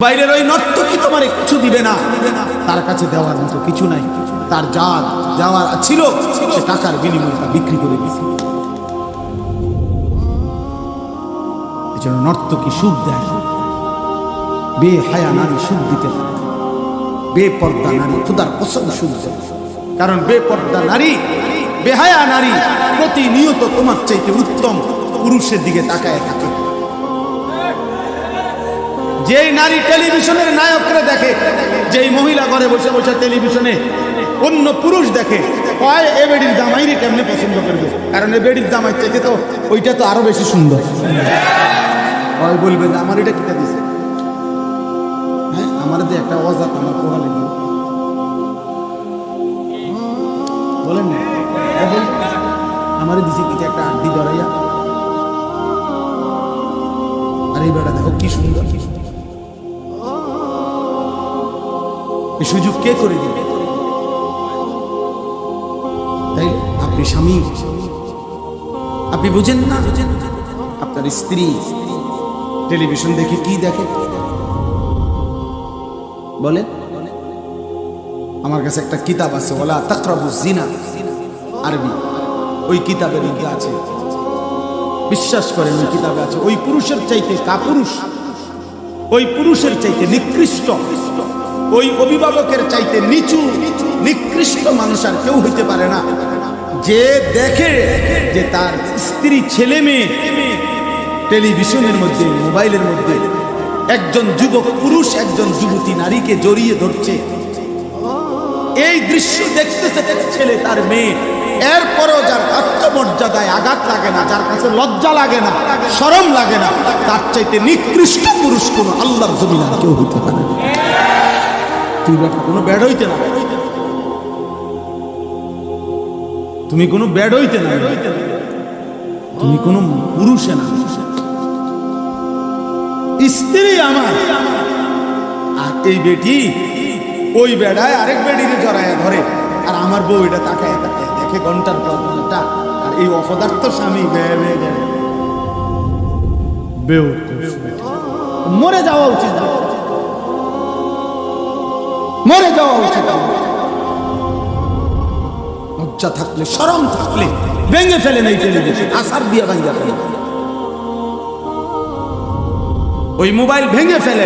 বাইরের ওই নর্তকী তোমার কিছু দিবে না, তার কাছে দেওয়ার মতো কিছু নাই। তার যা যাওয়ার ছিল সে টাকার বিনিময়ে তা বিক্রি করে দিয়েছে। এই জন্য নর্তকী সুখ দেয়, বেহায়া নারী সুখ দিতে পারে, বেপর্দা নারী খুদার কসম সুখ দেয়। কারণ বেপর্দা নারী, বেহায়া নারী প্রতিনিয়ত তোমার চাইতে উত্তম পুরুষের দিকে তাকায় থাকে। যেই নারী টেলিভিশনের নায়করা দেখে, যেই মহিলা ঘরে বসে বসে টেলিভিশনে অন্য পুরুষ দেখে, কয় এ বেডির জামাইরে কেমনে পছন্দ করবে, কারণ এ বেডির জামাই চাইতে তো ওইটা তো আরো বেশি সুন্দর। কয় বলবে যে আমার এটা কিটা দিছে, হ্যাঁ আমার যে একটা অজাত আমার পোহালে বলেন না, আমারে দিছে কি একটা আড্ডি ধরাইয়া, আর এই বেটা দেখো কি সুন্দর। এই সুযোগ কে করে দিবে? তাই আপনি স্বামী, আপনি বুঝেন না আপনার স্ত্রী টেলিভিশন দেখে কি দেখে? বলেন, আমার কাছে একটা কিতাব আছে, ওলা তাকরাবুজ জিনা, আরবি। ওই কিতাবের মধ্যে আছে, বিশ্বাস করেন ওই কিতাবে আছে, ওই পুরুষের চাইতে কাপুরুষ, ওই পুরুষের চাইতে নিকৃষ্ট, ওই অভিভাবকের চাইতে নিচু নিকৃষ্ট মানুষ আর কেউ হইতে পারে না, যে দেখে যে তার স্ত্রী ছেলে মেয়ে টেলিভিশনের মধ্যে মোবাইলের মধ্যে একজন যুবক পুরুষ একজন যুবতী নারীকে জড়িয়ে ধরছে। এই দৃশ্য দেখতেছে ছেলে তার মেয়ে, এরপরও যার আত্মমর্যাদায় আঘাত লাগে না, যার কাছে লজ্জা লাগে না, শরম লাগে না, তার চাইতে নিকৃষ্ট পুরুষ কোন আল্লাহর জমিন আর কেউ হইতে পারে না। তুই বেটা কোনো ব্যাড হইতে না, তুমি কোনো ব্যাড হইতে না, তুমি কোনো পুরুষে না। স্ত্রী আমার, আর এই বেটি ওই বেড়ায় আরেক বেডিরে জড়ায় ধরে, আর আমার বউ এটা তাকায় তাকায় দেখে ঘন্টার পর ঘন্টা, আর এই অপদার্থ স্বামী মরে যাওয়া উচিত, মরে যাওয়া উচিত। লজ্জা থাকলে শরম থাকলে ভেঙে ফেলে নাই টেলিভিশন, আসার দিয়া ভাঙা ফেলে, ওই মোবাইল ভেঙে ফেলে।